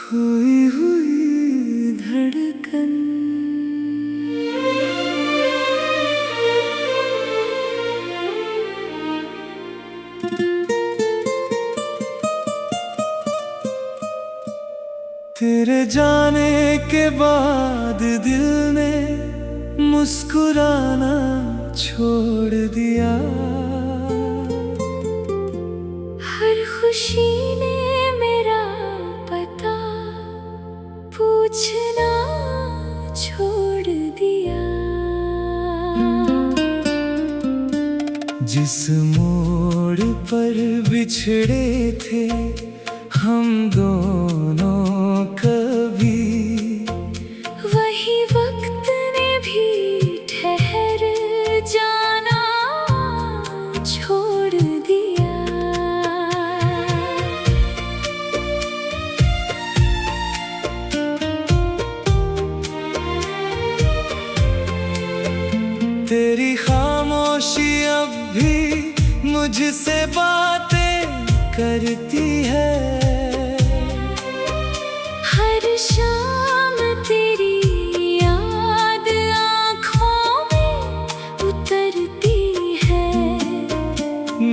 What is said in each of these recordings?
खोई हुई धड़कन। तेरे जाने के बाद दिल ने मुस्कुराना छोड़ दिया। हर खुशी ने मेरा पता पूछना छोड़ दिया। जिस मोड़ पर बिछड़े थे हम दोनों कभी, वही वक्त ने भी ठहर जाना छोड़ दिया। तेरी खामोशी अब भी मुझसे बातें करती है। हर शाम तेरी याद आँखों में उतरती है।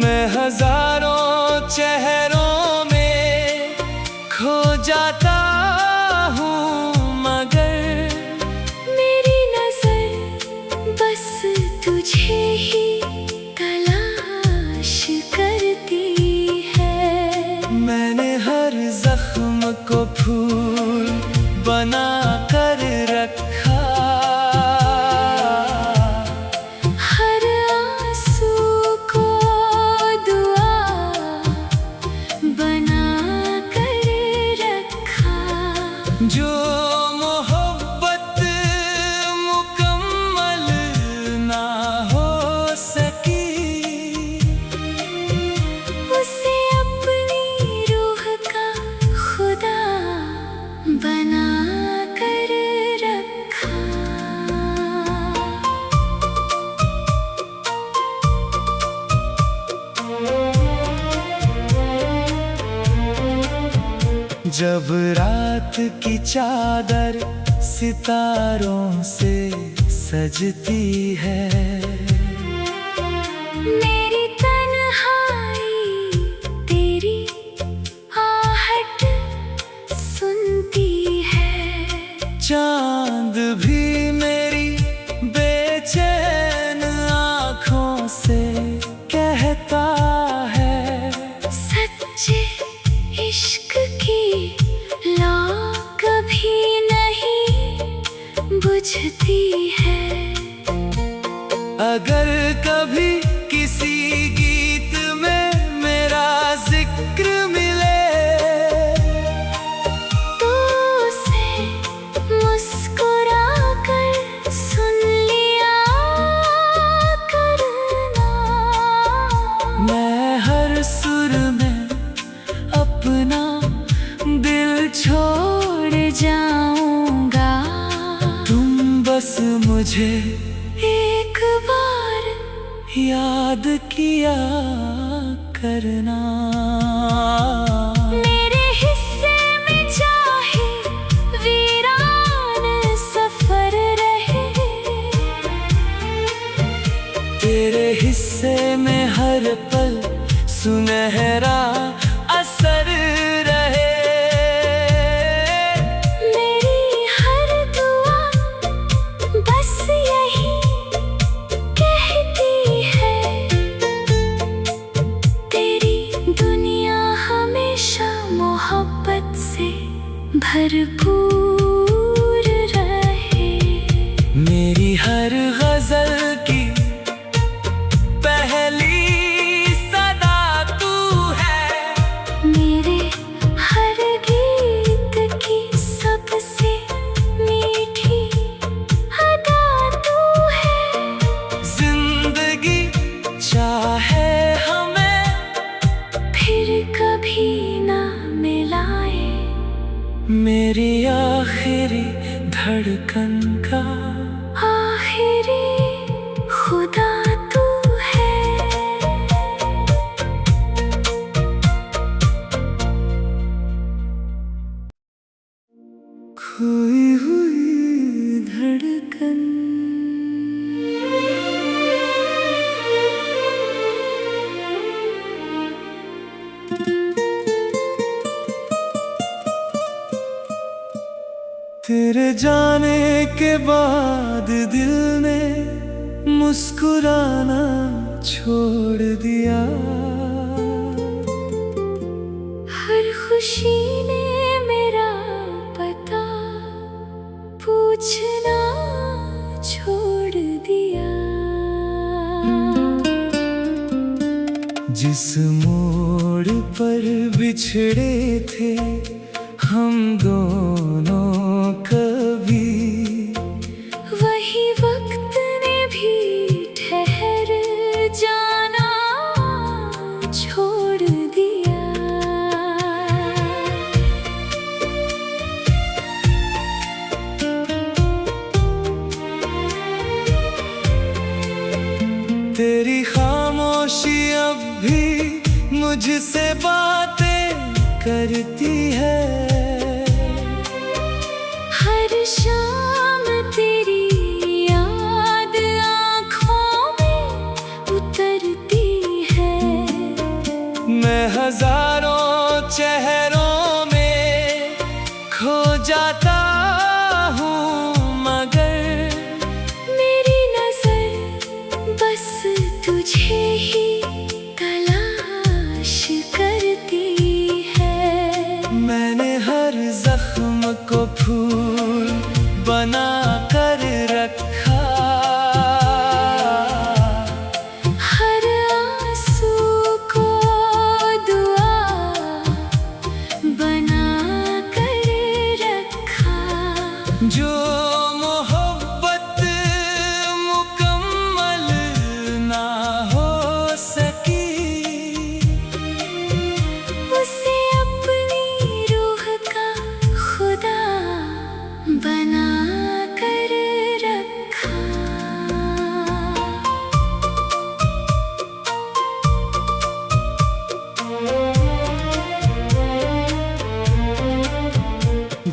मैं हजारों चेहरों में खो जाता हूँ, मगर मेरी नजर बस तुझे ही तलाश करती है। मैंने हर जख्म को फूल बना कर रखा। हर आंसू को दुआ बना कर रखा। जो मोहब्बत मुकम्मल ना हो सकी, उसे अपनी रूह का खुदा बना कर रखा। जब रात की चादर सितारों से सजती है, मेरी तन्हाई तेरी आहट सुनती है। चांद भी मेरी बेचैन आँखों से कहता है, सच्चे इश्क की लौ कभी नहीं बुझती है। अगर कभी किसी गीत में मेरा जिक्र मिले, तो उसे मुस्कुरा कर सुन लिया करना। मैं हर सुर में अपना दिल छोड़ जाऊंगा। तुम बस मुझे एक बार याद किया करना। मेरे हिस्से में चाहे वीरान सफर रहे, तेरे हिस्से में हर पल सुनहरा असर रहे। मेरी हर दुआ बस यही कहती है, तेरी दुनिया हमेशा मोहब्बत से भरपूर रहे। मेरी हर गजल की पहली सदा तू है। मेरे हर गीत की सबसे मीठी अदा तू है। जिंदगी चाहे हमें फिर कभी ना मिलाए, मेरी आखिरी धड़कन का आखिरी खुदा खोई हुई धड़कन। तेरे जाने के बाद दिल ने मुस्कुराना छोड़ दिया। हर खुशी ने मेरा पता पूछना छोड़ दिया। जिस मोड़ पर बिछड़े थे हम दोनों कभी, वही वक्त ने भी ठहर जाना छोड़ दिया। तेरी खामोशी अब भी मुझसे बातें करती है। हर शाम तेरी याद आँखों में उतरती है। मैं हजारों चेहरों में खो जाता हूँ, मगर मेरी नजर बस तुझे ही तलाश करती है। मैंने हर जख्म को फूल बना कर रखा, हर आंसू को दुआ बना कर रखा। जो मोहब्बत मुकम्मल ना हो सकी, उसे अपनी रूह का खुदा बना कर रखा।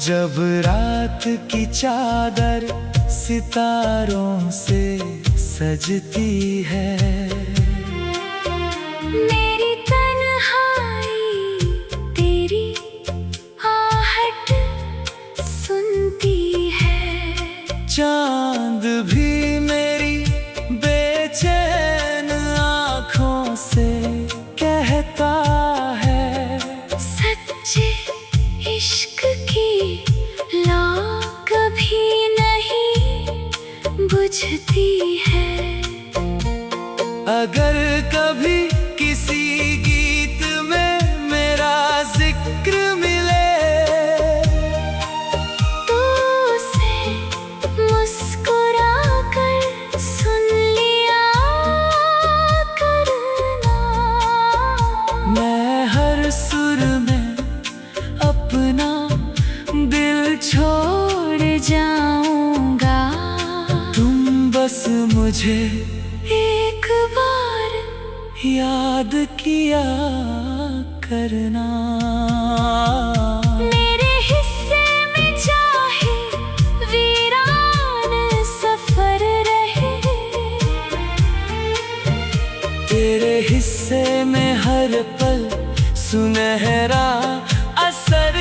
जब रात की चादर सितारों से सजती है, मेरी तन्हाई तेरी आहट सुनती है। चांद भी मेरी बेचैन आँखों से कहता है, सच्चे इश्क की लौ कभी नहीं बुझती है। अगर कभी किसी गीत में मेरा जिक्र मिले, तो उसे मुस्कुरा कर सुन लिया करना। मैं हर सुर में अपना दिल छोड़ जाऊंगा। तुम बस मुझे एक बार याद किया करना। मेरे हिस्से में चाहे वीरान सफर रहे, तेरे हिस्से में हर पल सुनहरा असर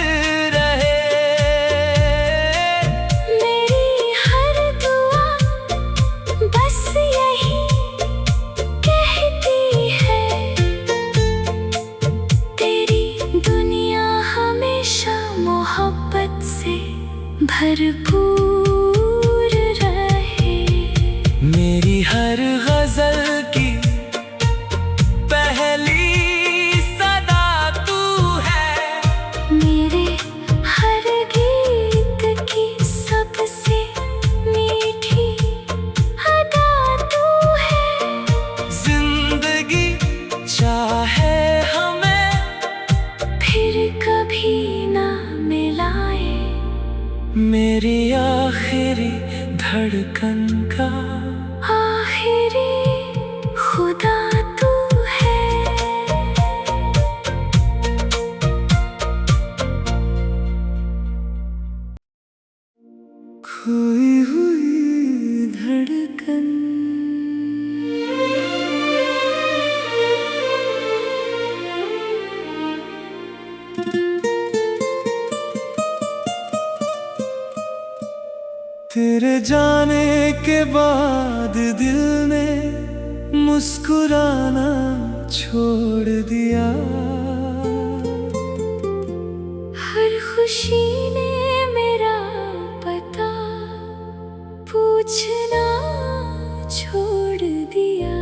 रहे। मेरी हर दुआ बस यही कहती है, तेरी दुनिया हमेशा मोहब्बत से भरपूर रहे। मेरी हर गजल की पहली सदा तू है, मेरे हर गीत की सबसे मीठी अदा तू है। जिंदगी चाहे हमें फिर कभी ना मिलाए, मेरी आखिरी धड़कन का आखिरी खुदा खोई हुई धड़कन। तेरे जाने के बाद दिल ने मुस्कुराना छोड़ दिया। हर खुशी ने मेरा पता पूछना छोड़ दिया।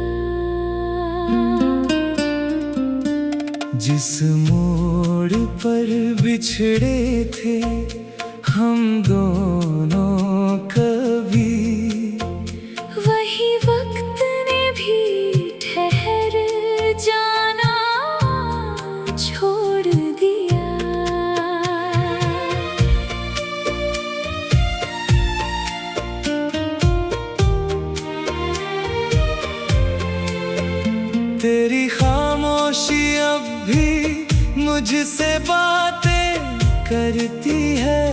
जिस मोड़ पर बिछड़े थे हम दोनों कभी, वही वक्त ने भी ठहर जाना छोड़ दिया। तेरी खामोशी अब भी मुझसे बातें करती है।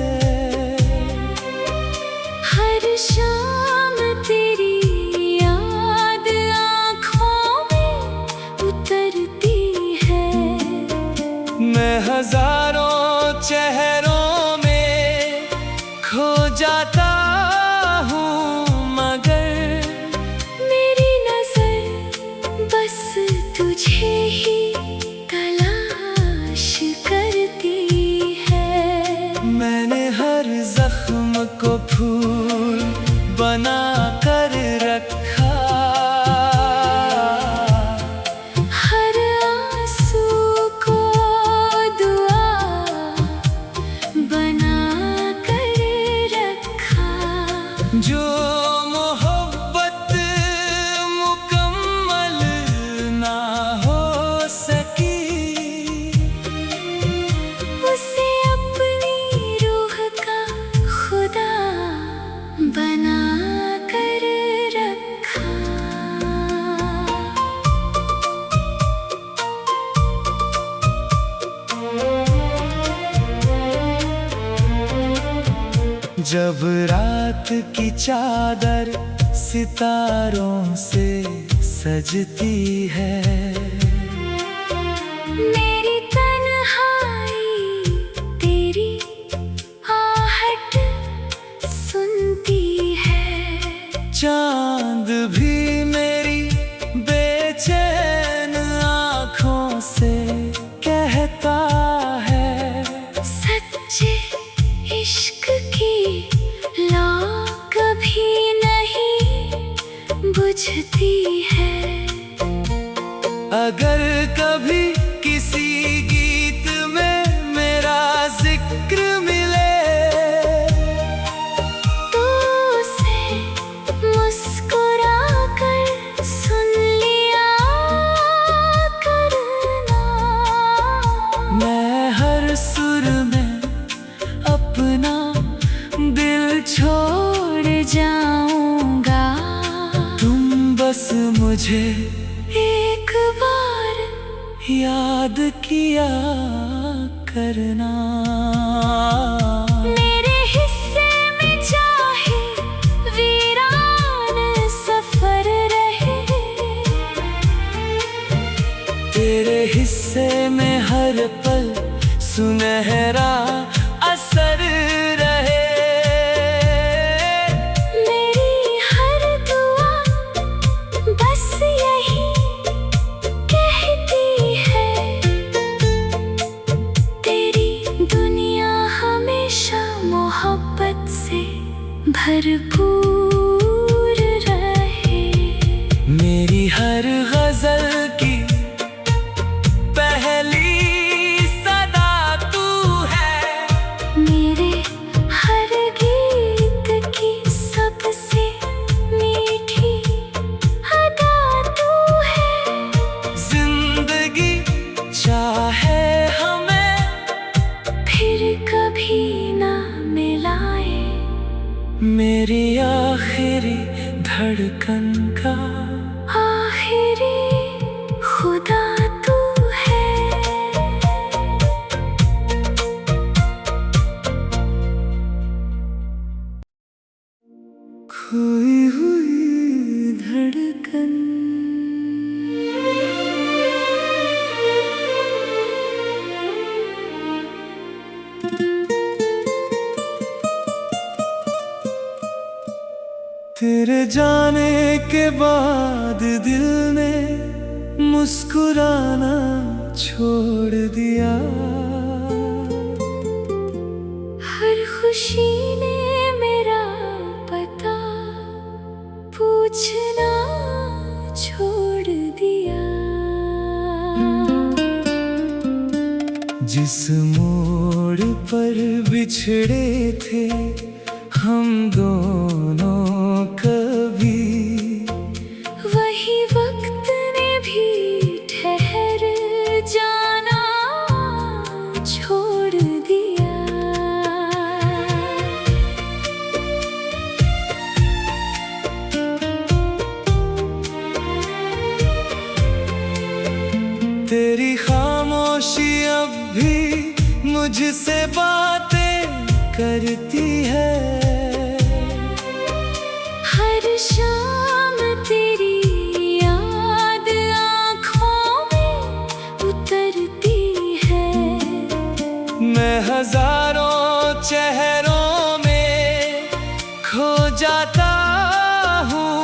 हर शाम तेरी याद आँखों में उतरती है। मैं हजारों चेहरों में खो जाता हूँ, मगर मेरी नजर बस तुझे ही तलाश करती है। मैंने हर जख्म को फूल बना कर रखा, हर आंसू को दुआ बना कर रखा। जो मोहब्बत मुकम्मल ना हो सकी, उसे अपनी रूह का खुदा बना कर रखा। जब रात की चादर सितारों से सजती है, मेरी तन्हाई तेरी आहट सुनती है। चांद भी मेरी बेचैन आँखों से कहता है, सच्चे इश्क की लौ कभी नहीं बुझती है। अगर कभी किसी गीत में मेरा जिक्र मिले, तो उसे मुस्कुरा कर सुन लिया करना। मैं हर सुर में अपना दिल छोड़ जाऊंगा। तुम बस मुझे एक बार याद किया करना। मेरे हिस्से में चाहे वीरान सफर रहे, तेरे हिस्से में हर पल सुनहरा असर रहे। मेरी हर दुआ बस यही कहती है, तेरी दुनिया हमेशा मोहब्बत से भरपूर रहे। मेरी हर गजल की पहली सदा तू है, मेरे हर गीत की सबसे मीठी अदा तू है। जिंदगी चाहे हमें फिर कभी ना मिलाए, मेरी आखिरी धड़कन का आखिरी खुदा खोई हुई धड़कन। तेरे जाने के बाद दिल ने मुस्कुराना छोड़ दिया। हर खुशी ने मेरा पता पूछना छोड़ दिया। जिस मोड़ पर बिछड़े थे हम दोनों कभी, वही वक्त ने भी ठहर जाना छोड़ दिया। तेरी खामोशी अब भी मुझसे बातें करती है। हर शाम तेरी याद आँखों में उतरती है। मैं हजारों चेहरों में खो जाता हूँ,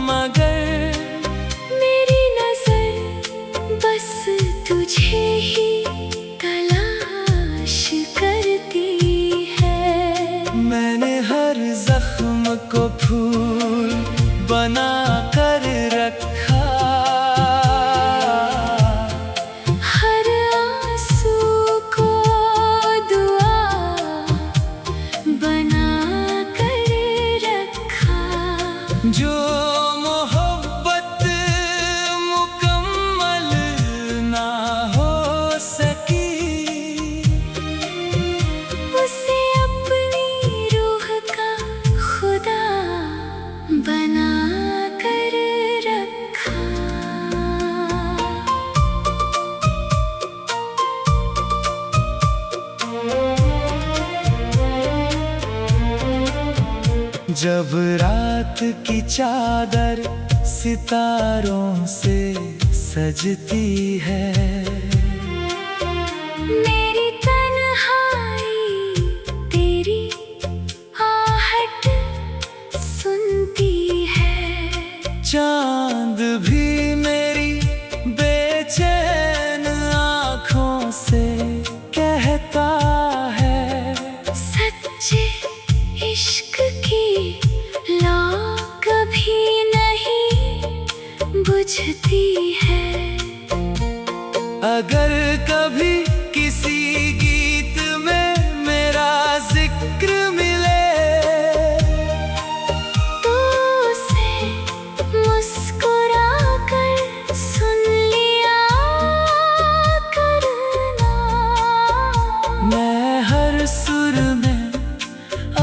मगर मेरी नजर बस तुझे ही तलाश करती है। मैंने हर जख्म को फूल बना कर रखा, हर आंसू को दुआ बना कर रखा। जो मोहब्बत मुकम्मल ना हो सकी, उसे अपनी रूह का खुदा बना कर रखा। जब रात की चादर सितारों से सजती है, मेरी तन्हाई तेरी आहट सुनती है। चांद भी मेरी बेचैन आँखों से कहता है, सच्चे इश्क की लौ कभी नहीं बुझती है। अगर कभी किसी गीत में मेरा जिक्र मिले, तो उसे मुस्कुरा कर सुन लिया करना। मैं हर सुर में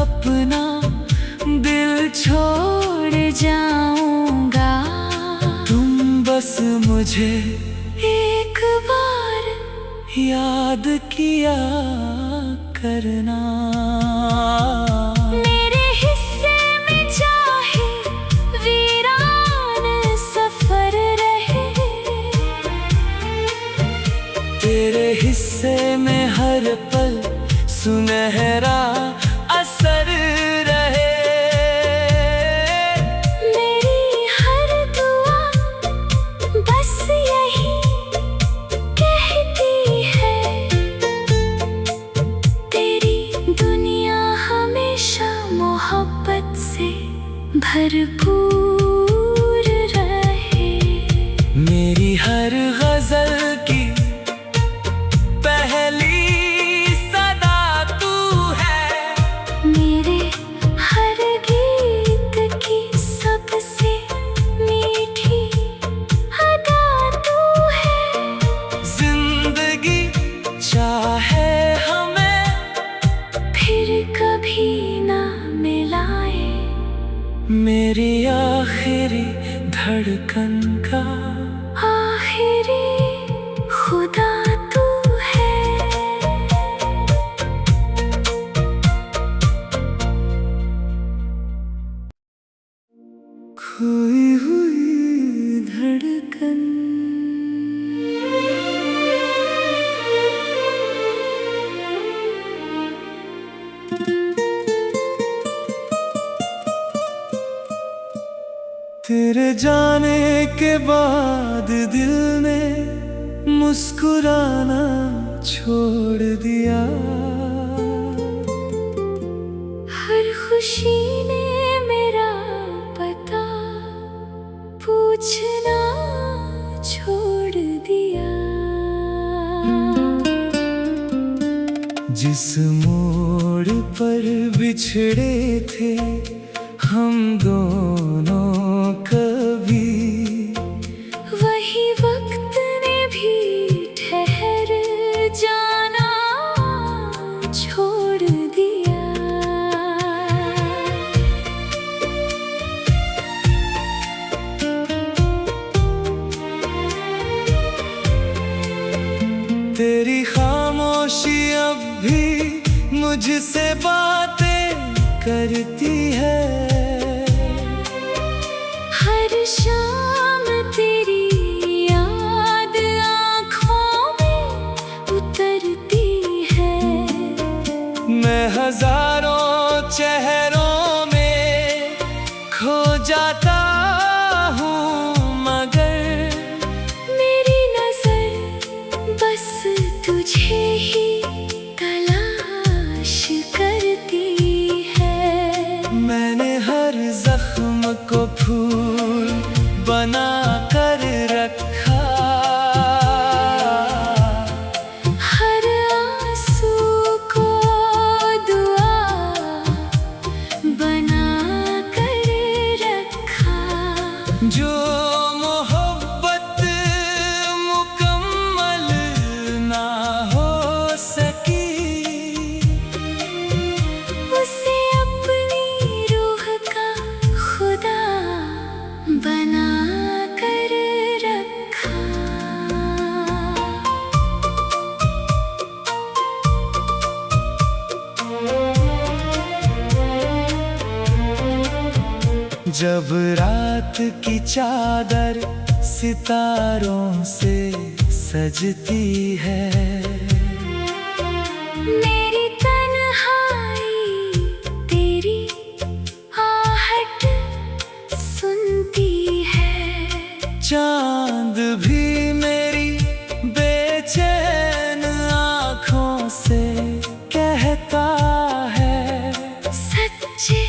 अपना दिल छोड़ जाऊंगा। तुम बस मुझे एक बार याद किया करना। मेरे हिस्से में चाहे वीरान सफर रहे, तेरे हिस्से में हर पल सुनहरा असर रहे। मेरी हर दुआ बस यही कहती है, तेरी दुनिया हमेशा मोहब्बत से भरपूर रहे। मेरी हर गजल की पहली सदा तू है, मेरे हर गीत की सबसे मीठी अदा तू है। जिंदगी चाहे हमें फिर कभी ना मिलाए, मेरी आखिरी धड़कन का आखिरी खुदा तू तेरे जाने के बाद दिल ने मुस्कुराना छोड़ दिया। हर खुशी ने मेरा पता पूछना छोड़ दिया। जिस मोड़ पर बिछड़े थे हम दोनों कभी, वही वक्त ने भी ठहर जाना छोड़ दिया। तेरी खामोशी अब भी मुझसे बातें करती है। हर शाम तेरी याद आँखों में उतरती है। मैं हजारों चेहरों में खो जाता हूँ, मगर मेरी नजर बस तुझे ही तलाश करती है। मैंने हर जख्म को फूल बना कर रखा, हर आंसू को दुआ बना कर रखा। जो मोहब्बत मुकम्मल ना हो सकी, उसे अपनी रूह का खुदा बना कर रखा। जब रात की चादर सितारों से सजती है, मेरी तन्हाई तेरी आहट सुनती है। चांद भी मेरी बेचैन आँखों से कहता है, सच्चे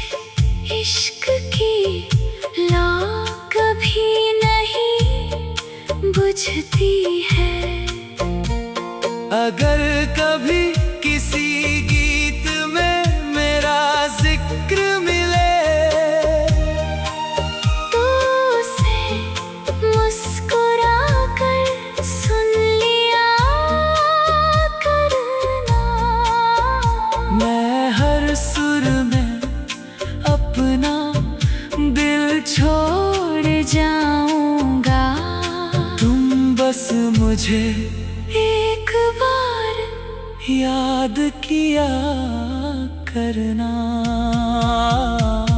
इश्क की लौ कभी नहीं बुझती है। अगर कभी किसी गीत में मेरा जिक्र मिले, तो उसे मुस्कुरा कर सुन लिया करना। मैं हर सुर में अपना दिल छोड़ जाऊंगा। तुम बस मुझे एक बार याद किया करना।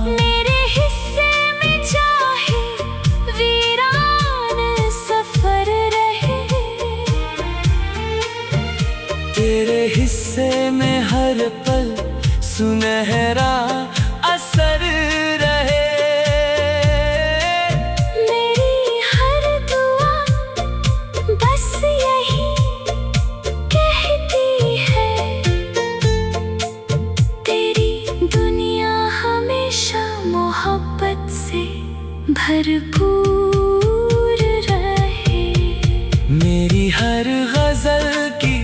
मेरे हिस्से में चाहे वीरान सफर रहे, तेरे हिस्से में हर पल सुनहरा असर रहे। मेरी हर दुआ बस यही कहती है, तेरी दुनिया हमेशा मोहब्बत से भरपूर रहे। मेरी हर गजल की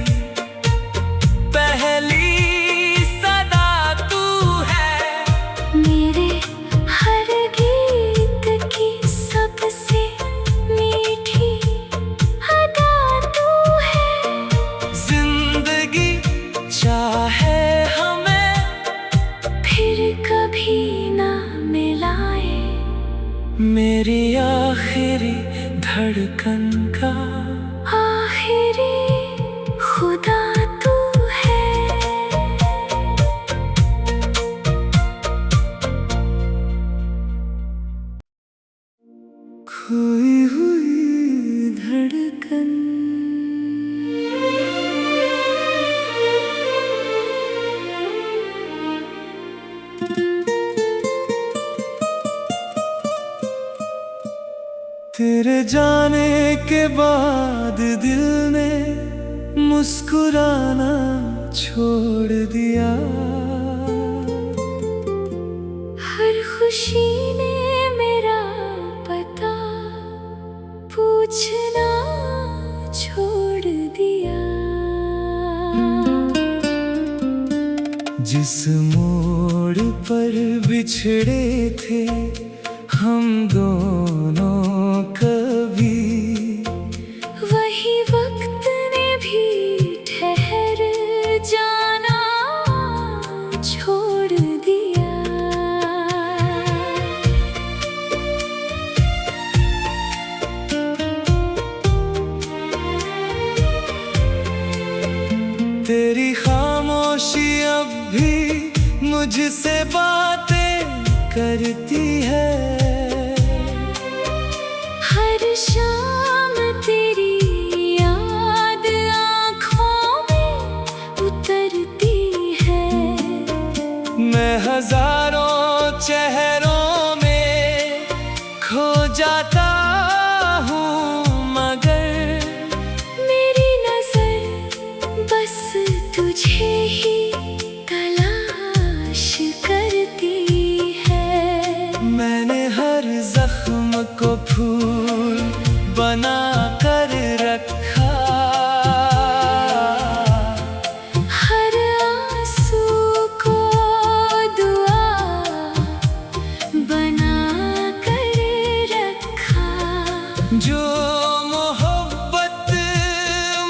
पहली सदा तू है, मेरे हर गीत की सबसे मीठी अदा तू है। जिंदगी चाहे हमें फिर कभी ना मिलाए, मेरी आखिरी धड़कन का आखिरी खुदा तू है। खोई हुई धड़कन। तेरे जाने के बाद दिल ने मुस्कुराना छोड़ दिया। हर खुशी ने मेरा पता पूछना छोड़ दिया। जिस मोड़ पर बिछड़े थे हम दोनों कभी, वही वक्त ने भी ठहर जाना छोड़ दिया। तेरी खामोशी अब भी मुझसे बातें करती है। हर शाम तेरी याद आँखों में उतरती है। मैं हजारों चेहरों में खो जाता हूँ, मगर मेरी नजर बस तुझे ही तलाश करती है। मैंने हर जख्म को फूल बना कर रखा, हर आंसू को दुआ बना कर रखा। जो मोहब्बत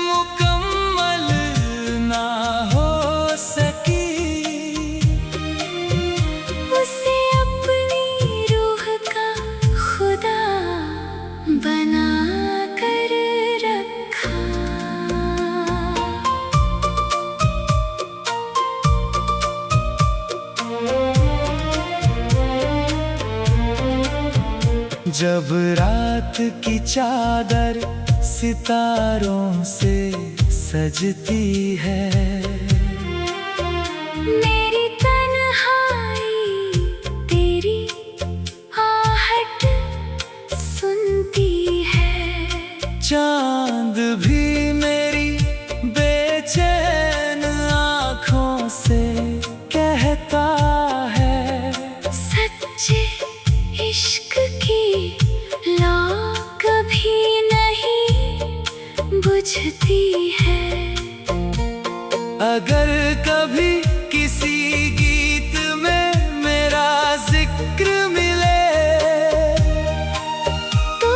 मुकम्मल ना हो सकी, उसे अपनी रूह का खुदा बना कर रखा। जब रात की चादर सितारों से सजती है, मेरी तन्हाई तेरी आहट सुनती है। चांद भी मेरी बेचैन आँखों से कहता है, सच्चे इश्क की लौ कभी नहीं बुझती है। अगर कभी किसी गीत में मेरा जिक्र मिले, तो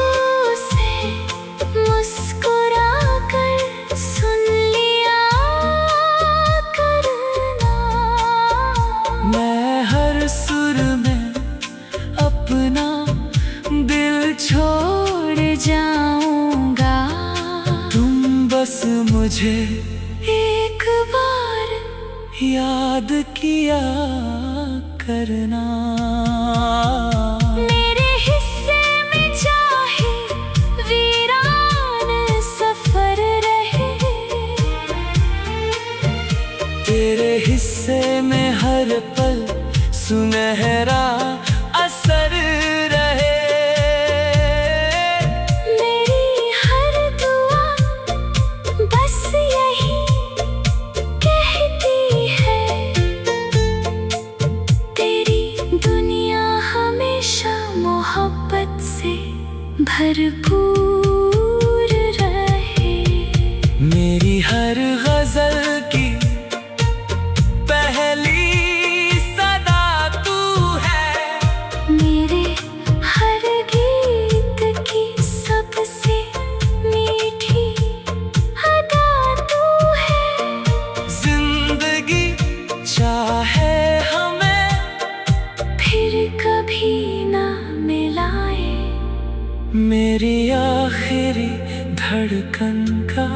उसे मुस्कुरा कर सुन लिया करना। मैं हर सुर में अपना दिल छोड़ जाऊंगा। तुम बस मुझे एक बार याद किया करना। मेरे हिस्से में चाहे वीरान सफर रहे, तेरे हिस्से में हर पल सुनहरा असर रहे। मेरी हर दुआ बस यही कहती है, तेरी दुनिया हमेशा मोहब्बत से भरपूर रहे। मेरी हर गजल की पहली सदा तू है, मेरे हर गीत की सबसे मीठी अदा तू है। जिंदगी चाहे हमें फिर कभी ना मिलाए, मेरी आखिरी धड़कन का